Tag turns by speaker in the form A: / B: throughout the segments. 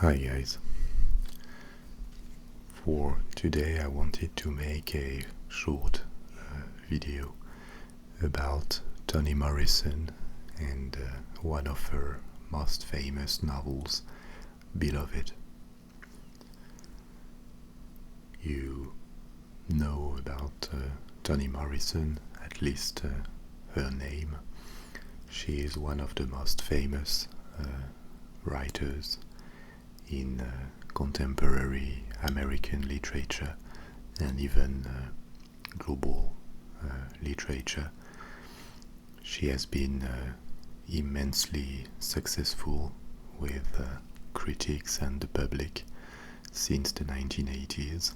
A: Hi guys. For today I wanted to make a short video about Toni Morrison and one of her most famous novels, Beloved. You know about Toni Morrison, at least her name. She is one of the most famous writers in contemporary American literature and even global literature. She has been immensely successful with critics and the public since the 1980s.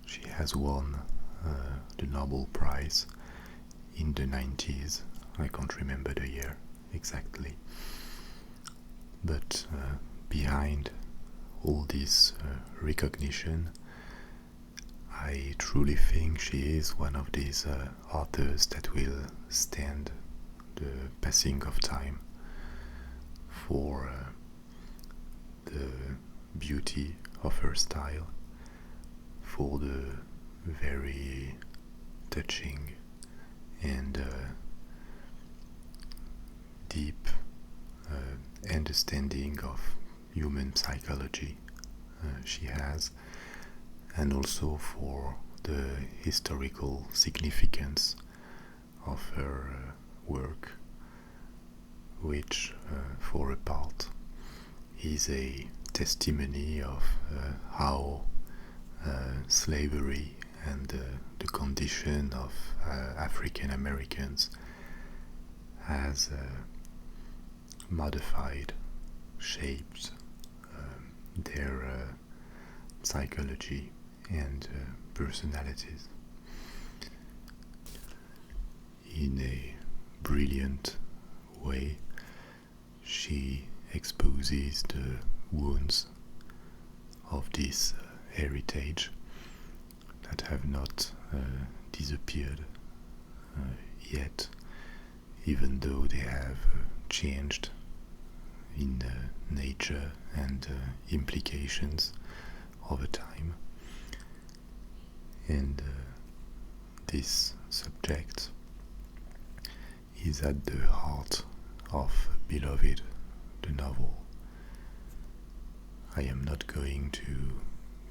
A: She has won the Nobel Prize in the 90s. I can't remember the year exactly. But behind all this recognition, I truly think she is one of these authors that will stand the passing of time for the beauty of her style, for the very touching and deep understanding of human psychology she has, and also for the historical significance of her work, which for a part is a testimony of how slavery and the condition of African Americans has modified, shaped their psychology and personalities in a brilliant way. She exposes the wounds of this heritage that have not disappeared yet, even though they have changed in nature and implications over time. And this subject is at the heart of Beloved, the novel. I am not going to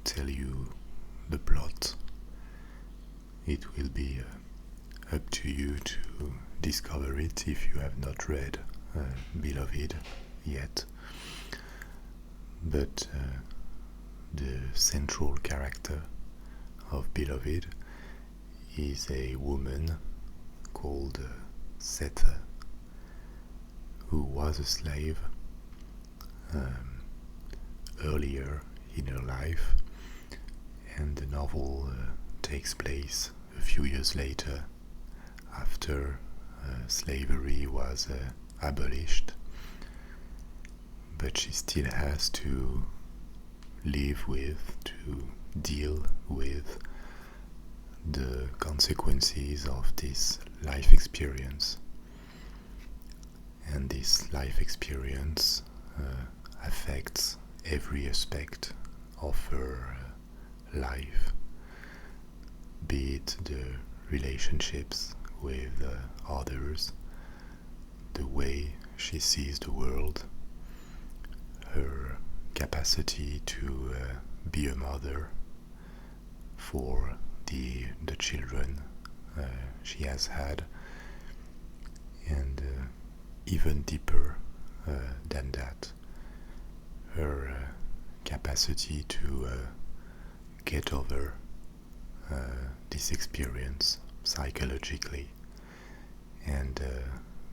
A: tell you the plot. It will be up to you to discover it if you have not read Beloved yet. But the central character of Beloved is a woman called Sethe, who was a slave earlier in her life, and the novel takes place a few years later, after slavery was abolished. But she still has to live with, to deal with the consequences of this life experience. And this life experience affects every aspect of her life, be it the relationships with others, the way she sees the world, her capacity to be a mother for the children she has had, and even deeper than that, her capacity to get over this experience psychologically and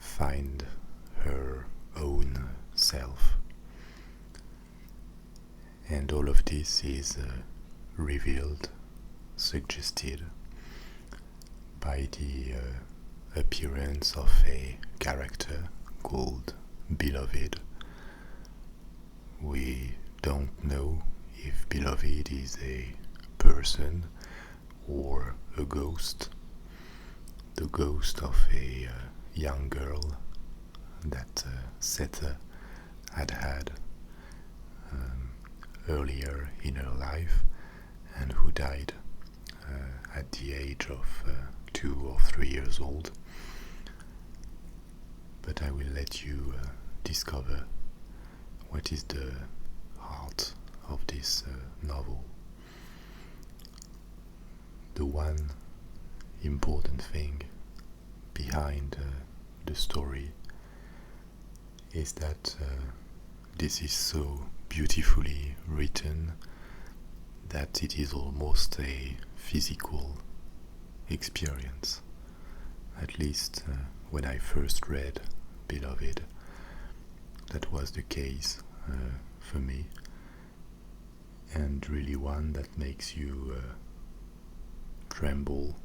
A: find her own self. And all of this is revealed, suggested by the appearance of a character called Beloved. We don't know if Beloved is a person or a ghost, the ghost of a young girl that Sethe had earlier in her life and who died at the age of 2 or 3 years old. But I will let you discover what is the heart of this novel. The one important thing behind the story is that this is so beautifully written that it is almost a physical experience. At least when I first read Beloved, that was the case for me, and really one that makes you tremble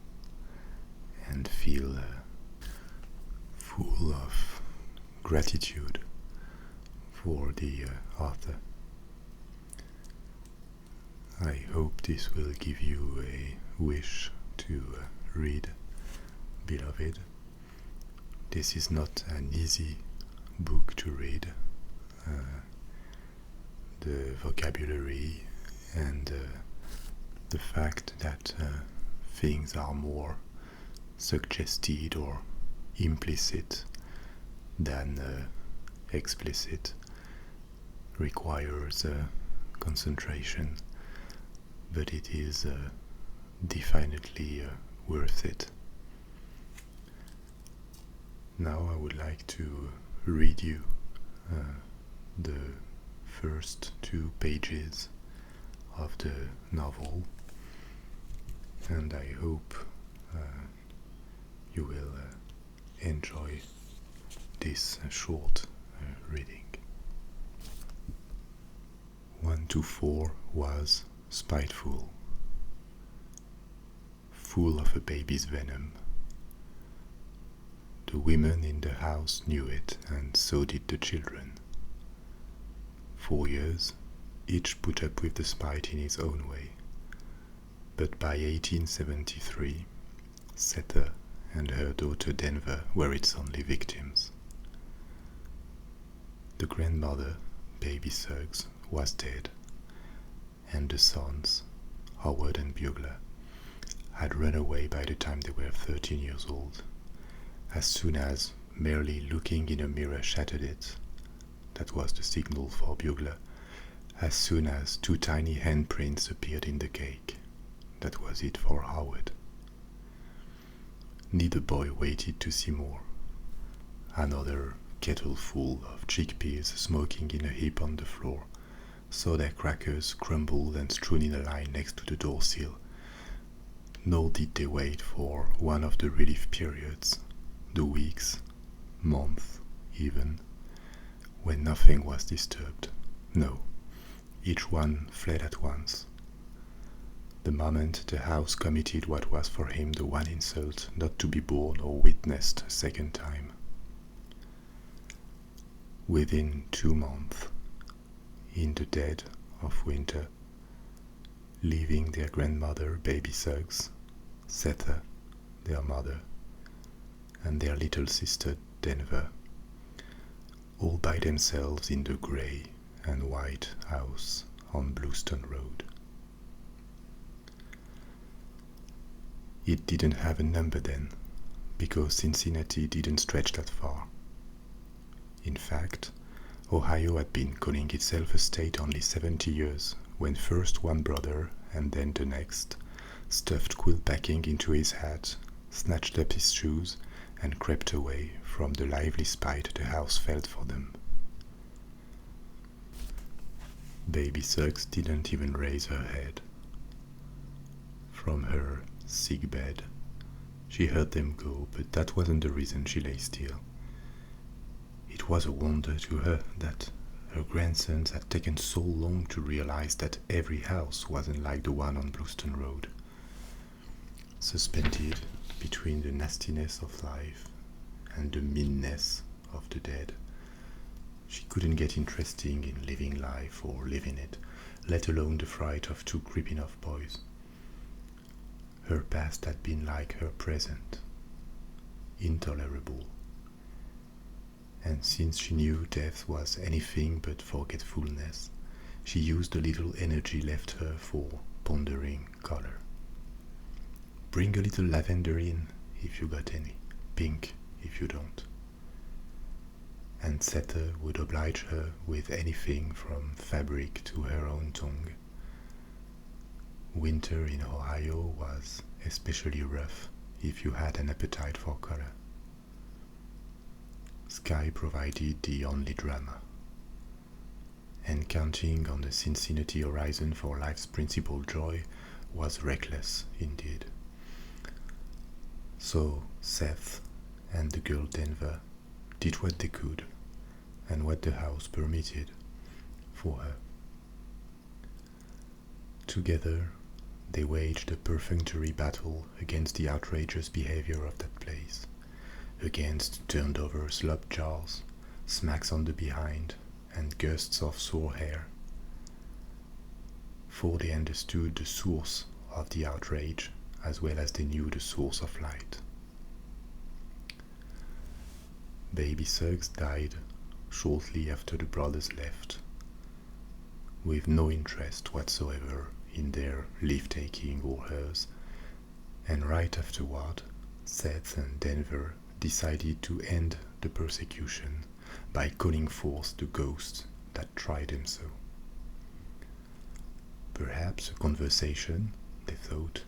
A: and feel full of gratitude for the author. I hope this will give you a wish to read Beloved. This is not an easy book to read. The vocabulary and the fact that things are more suggested or implicit than explicit requires concentration, but it is definitely worth it. Now I would like to read you the first 2 pages of the novel, and I hope you will enjoy this short reading. 1 to 4 was spiteful, full of a baby's venom. The women in the house knew it, and so did the children. 4 years, each put up with the spite in his own way. But by 1873, Sether and her daughter Denver were its only victims. The grandmother, Baby Suggs, was dead, and the sons, Howard and Bugler, had run away by the time they were 13 years old. As soon as merely looking in a mirror shattered it, that was the signal for Bugler. As soon as 2 tiny handprints appeared in the cake, that was it for Howard. Neither boy waited to see more. Another kettle full of chickpeas smoking in a heap on the floor, saw their crackers crumbled and strewn in a line next to the door sill. Nor did they wait for one of the relief periods, the weeks, months even, when nothing was disturbed. No, each one fled at once. The moment the house committed what was for him the one insult not to be borne or witnessed a second time. Within 2 months, in the dead of winter, leaving their grandmother, Baby Suggs, Sether, their mother, and their little sister, Denver, all by themselves in the grey and white house on Bluestone Road. It didn't have a number then, because Cincinnati didn't stretch that far. In fact, Ohio had been calling itself a state only 70 years, when first one brother and then the next stuffed quilt packing into his hat, snatched up his shoes, and crept away from the lively spite the house felt for them. Baby Suggs didn't even raise her head. From her sick bed, she heard them go, but that wasn't the reason she lay still. It was a wonder to her that her grandsons had taken so long to realize that every house wasn't like the one on Bluestone Road. Suspended between the nastiness of life and the meanness of the dead, she couldn't get interested in living life or living it, let alone the fright of 2 creeping off boys. Her past had been like her present, intolerable. And since she knew death was anything but forgetfulness, she used the little energy left her for pondering color. Bring a little lavender in if you got any, pink if you don't. And Sethe would oblige her with anything from fabric to her own tongue. Winter in Ohio was especially rough if you had an appetite for color. Sky provided the only drama, and counting on the Cincinnati horizon for life's principal joy was reckless indeed. So Seth and the girl Denver did what they could and what the house permitted for her. Together, they waged a perfunctory battle against the outrageous behavior of that place, against turned-over slop jars, smacks on the behind, and gusts of sore hair. For they understood the source of the outrage as well as they knew the source of light. Baby Suggs died shortly after the brothers left, with no interest whatsoever in their leave-taking or hers, and right afterward, Seth and Denver decided to end the persecution by calling forth the ghosts that tried them so. Perhaps a conversation, they thought,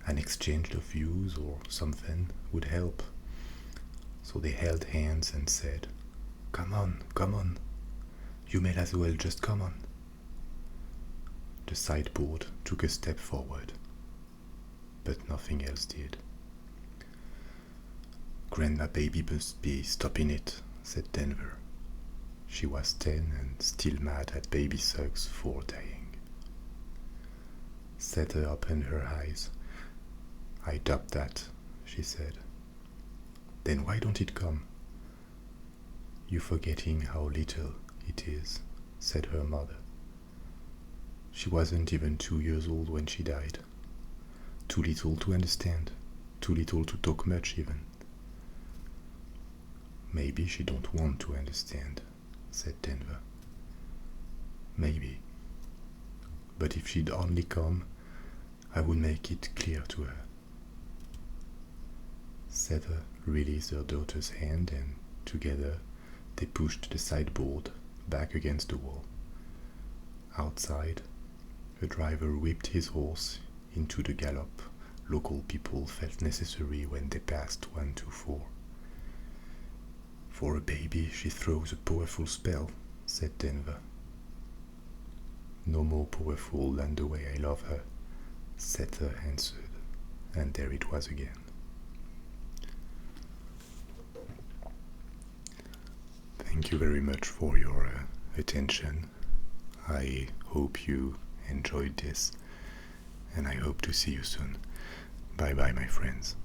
A: an exchange of views or something would help. So they held hands and said, come on, you may as well just come on." The sideboard took a step forward, but nothing else did. "Grandma Baby must be stopping it," said Denver. She was 10 and still mad at Baby Suggs for dying. Sethe opened her eyes. "I doubt that," she said. "Then why don't it come?" "You're forgetting how little it is," said her mother. "She wasn't even 2 years old when she died. Too little to understand, too little to talk much even." "Maybe she don't want to understand," said Denver. "Maybe. But if she'd only come, I would make it clear to her." Sethe released her daughter's hand and together they pushed the sideboard back against the wall. Outside, a driver whipped his horse into the gallop local people felt necessary when they passed 124. "For a baby, she throws a powerful spell," said Denver. "No more powerful than the way I love her," Sethe answered, and there it was again. Thank you very much for your attention. I hope you enjoyed this, and I hope to see you soon. Bye bye, my friends.